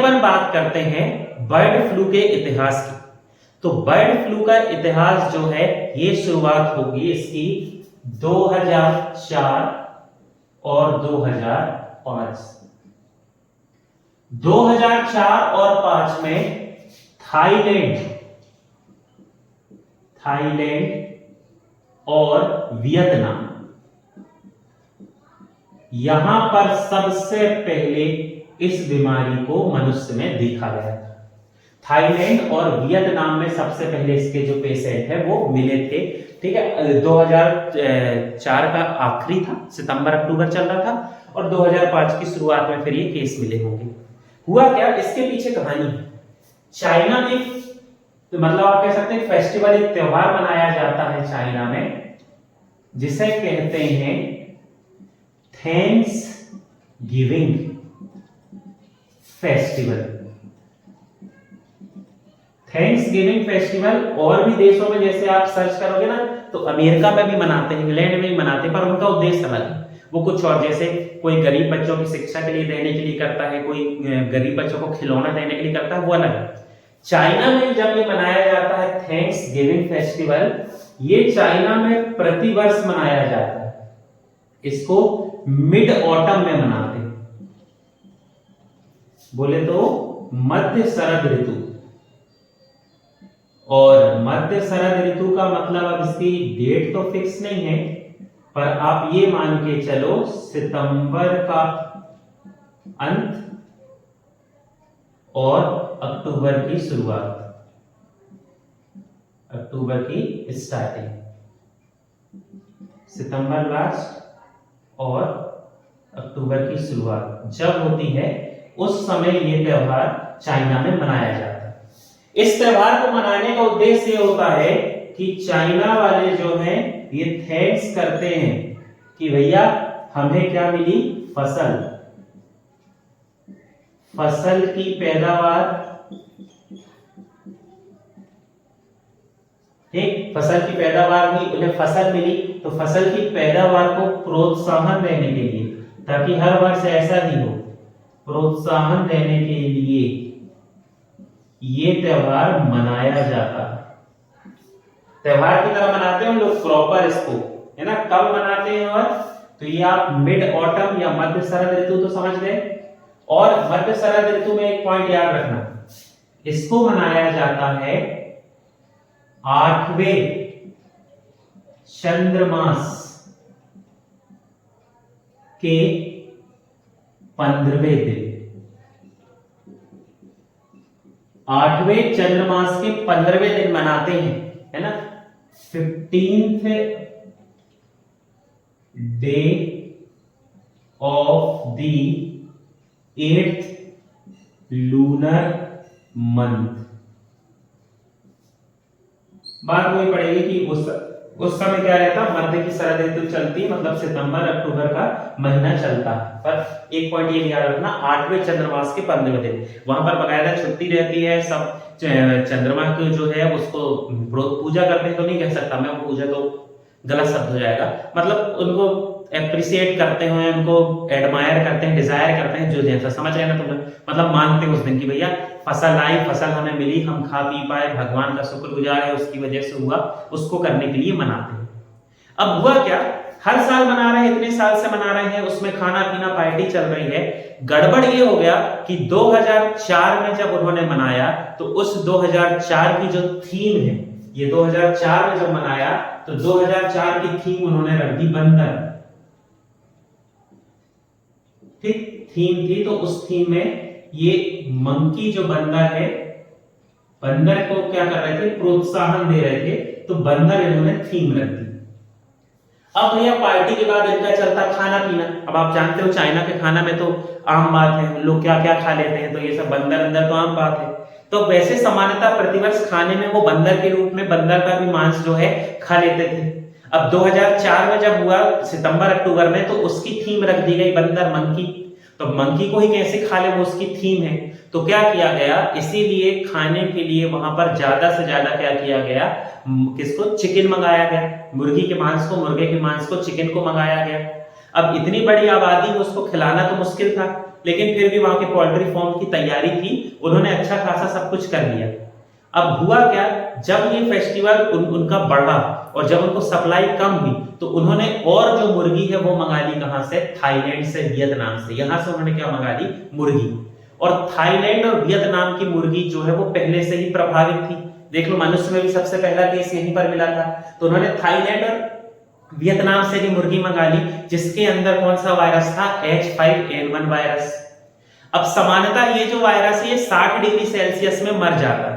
अपन बात करते हैं बर्ड फ्लू के इतिहास की। तो बर्ड फ्लू का इतिहास जो है ये शुरुआत होगी इसकी 2004 और 2005। 2004 और 5 में थाईलैंड और वियतनाम, यहां पर सबसे पहले इस बीमारी को मनुष्य में देखा गया था। थाईलैंड और वियतनाम में सबसे पहले इसके जो पेशेंट है वो मिले थे। ठीक है, 2004 का आखिरी था, सितंबर अक्टूबर चल रहा था, और 2005 की शुरुआत में फिर ये केस मिले होंगे। हुआ क्या, इसके पीछे कहानी है। चाइना में तो मतलब आप कह सकते हैं फेस्टिवल, एक त्योहार मनाया जाता है चाइना में, जिसे कहते हैं thanks giving festival. Thanks giving festival और भी देशों में जैसे आप सर्च करोगे ना तो अमेरिका में भी मनाते हैं, इंग्लैंड में भी मनाते हैं, पर उनका उद्देश्य अलग है। वो कुछ और, जैसे कोई गरीब बच्चों की शिक्षा के लिए देने के लिए करता है, कोई गरीब बच्चों को खिलौना देने के लिए करता है, वो अलग है। चाइना में जब ये मनाया जाता है थैंक्स गिविंग फेस्टिवल, ये चाइना में प्रतिवर्ष मनाया जाता है। इसको मिड ऑटम में मनाते हैं, बोले तो मध्य शरद ऋतु। और मध्य शरद ऋतु का मतलब अब इसकी डेट तो फिक्स नहीं है, पर आप ये मान के चलो सितंबर का अंत और अक्टूबर की शुरुआत, अक्टूबर की स्टार्टिंग, सितंबर लास्ट और अक्टूबर की शुरुआत जब होती है, उस समय ये त्योहार चाइना में मनाया जाता है। इस त्योहार को मनाने का उद्देश्य ये होता है कि चाइना वाले जो हैं ये थैंक्स करते हैं कि भैया हमें क्या मिली, फसल की पैदावार। ठीक, फसल की पैदावार हुई, उन्हें फसल मिली, तो फसल की पैदावार को प्रोत्साहन देने के लिए, ताकि हर वर्ष ऐसा ही हो, प्रोत्साहन देने के लिए ये त्योहार मनाया जाता है। त्योहार की तरह मनाते हैं हम लोग प्रॉपर इसको, है ना। कब मनाते हैं, और तो ये आप मिड ऑटम या मध्य शरद ऋतु तो समझ गए। और मध्य शरद ऋतु में एक पॉइंट याद रखना, इसको मनाया जाता है 8वें चंद्रमास के 15वें दिन। 8वें चंद्रमास के 15वें दिन मनाते हैं, है ना। 15th day of the 8th lunar month. बात वही पड़ेगी कि उस समय क्या रहता, मध्य की शरद ऋतु चलती है, मतलब सितंबर अक्टूबर का महीना चलता है। पर एक पॉइंट ये याद रखना, 8वें चंद्रमास के 15वें दिन वहां पर बकायदा छुट्टी रहती है। सब चंद्रमा को जो है उसको पूजा करते हैं, तो नहीं कह सकता मैं, वो पूजा तो गलत शब्द हो जाएगा, मतलब उनको एप्रिसिएट करते हैं, उनको एडमायर करते हैं, डिजायर करते हैं, जो जैसा समझ रहे हैं ना तुम लोग, मतलब मानते हैं उस दिन की भैया फसल आई, फसल हमें मिली, हम खा पी पाए, भगवान का शुक्रगुजार है, उसकी वजह से हुआ, उसको करने के लिए मनाते हैं। अब हुआ क्या, हर साल मना रहे हैं, इतने साल से मना रहे हैं, उसमें खाना पीना पार्टी चल रही है। गड़बड़ ये हो गया कि 2004 में जब उन्होंने मनाया, तो उस 2004 की जो थीम है, ये 2004 में जब मनाया तो 2004 की थीम उन्होंने रख दी बंदर। ठीक, थीम थी, तो उस थीम में ये मंकी जो बंदर है, बंदर को क्या कर रहे थे, प्रोत्साहन दे रहे थे, तो बंदर इन्होंने थीम रख दी। अब भैया पार्टी के बाद इनका चलता खाना पीना। अब आप जानते हो चाइना के खाना में तो आम बात है, लोग क्या क्या खा लेते हैं, तो ये सब बंदर अंदर तो आम बात है। तो वैसे सामान्यतः प्रतिवर्ष खाने में वो बंदर के रूप में बंदर का भी मांस जो है खा लेते थे। अब 2004 में जब हुआ सितंबर अक्टूबर में, तो उसकी थीम रख दी गई बंदर, मंकी। तो मंकी को ही कैसे खा ले, वो उसकी थीम है। तो क्या किया गया, इसीलिए खाने के लिए वहां पर ज्यादा से ज्यादा क्या किया गया, किसको, चिकन मंगाया गया, मुर्गी के मांस को, मुर्गे के मांस को, चिकन को मंगाया गया। अब इतनी बड़ी आबादी को उसको खिलाना तो मुश्किल था, लेकिन फिर भी वहां के पोल्ट्री फार्म की तैयारी थी, उन्होंने अच्छा खासा सब कुछ कर लिया। अब हुआ क्या, जब ये फेस्टिवल उनका बढ़ा और जब उनको सप्लाई कम हुई तो उन्होंने और जो मुर्गी है वो मंगा ली, कहां से, थाईलैंड से, वियतनाम से। यहां से उन्होंने क्या मंगा ली, मुर्गी। और थाईलैंड और वियतनाम की मुर्गी जो है वो पहले से ही प्रभावित थी। देख लो, मनुष्य में भी सबसे पहला केस यहीं पर मिला था। तो उन्होंने थाईलैंड और वियतनाम से भी मुर्गी मंगा ली, जिसके अंदर कौन सा वायरस था, H5N1 वायरस। अब सामान्यतः ये जो वायरस है ये 60 डिग्री सेल्सियस में मर जाता है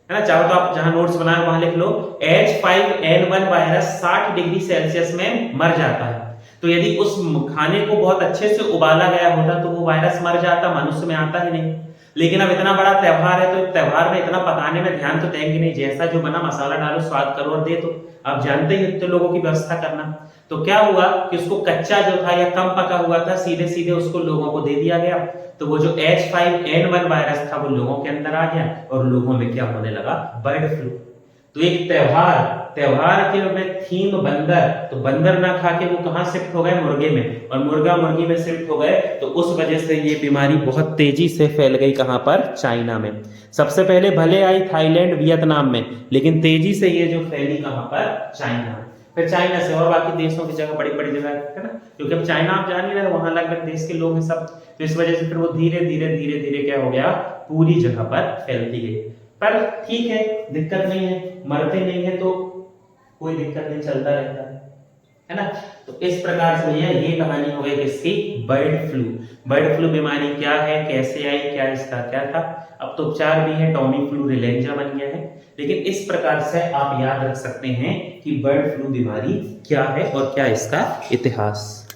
ना। चाहो तो आप जहां नोट्स बनाए वहां लिख लो, H5N1 वायरस 60 डिग्री सेल्सियस में मर जाता है। तो यदि उस खाने को बहुत अच्छे से उबाला गया होता तो वो वायरस मर जाता, मनुष्य में आता ही नहीं। लेकिन अब इतना बड़ा त्योहार है तो त्योहार में इतना पकाने में ध्यान तो देंगे नहीं, जैसा जो बना मसाला डालो, स्वाद करो और दे दो। आप जानते ही इतने लोगों की व्यवस्था करना। तो क्या हुआ कि उसको कच्चा जो था या कम पका हुआ था, सीधे सीधे उसको लोगों को दे दिया गया। तो वो जो H5N1 वायरस था वो लोगों के अंदर आ गया और लोगों में क्या होने लगा, बर्ड फ्लू। तो एक त्योहार के में थीम बंदर, तो बंदर ना खा के वो कहां शिफ्ट हो गए, मुर्गे में, और मुर्गा मुर्गी में शिफ्ट हो गए। तो उस वजह से ये बीमारी बहुत तेजी से फैल गई, कहां पर, चाइना में। सबसे पहले भले आई थाईलैंड वियतनाम में, लेकिन तेजी से ये जो फैली कहां पर, चाइना। फिर चाइना से और बाकी देशों की जगह, बड़ी बड़ी जगह है ना, क्योंकि अब चाइना आप जान ही रहे, वहां अलग अलग देश के लोग हैं सब। तो इस वजह से फिर वो धीरे धीरे क्या हो गया, पूरी जगह पर फैलती गई। पर ठीक है, दिक्कत नहीं है, मरते नहीं है तो कोई दिक्कत नहीं, चलता रहता है ना। तो इस प्रकार से भैया ये कहानी हो गई किसकी, बर्ड फ्लू। बर्ड फ्लू बीमारी क्या है, कैसे आई, क्या इसका क्या था। अब तो उपचार भी है, टॉमी फ्लू रिलेंजा बन गया है। लेकिन इस प्रकार से आप याद रख सकते हैं कि बर्ड फ्लू बीमारी क्या है और क्या इसका इतिहास।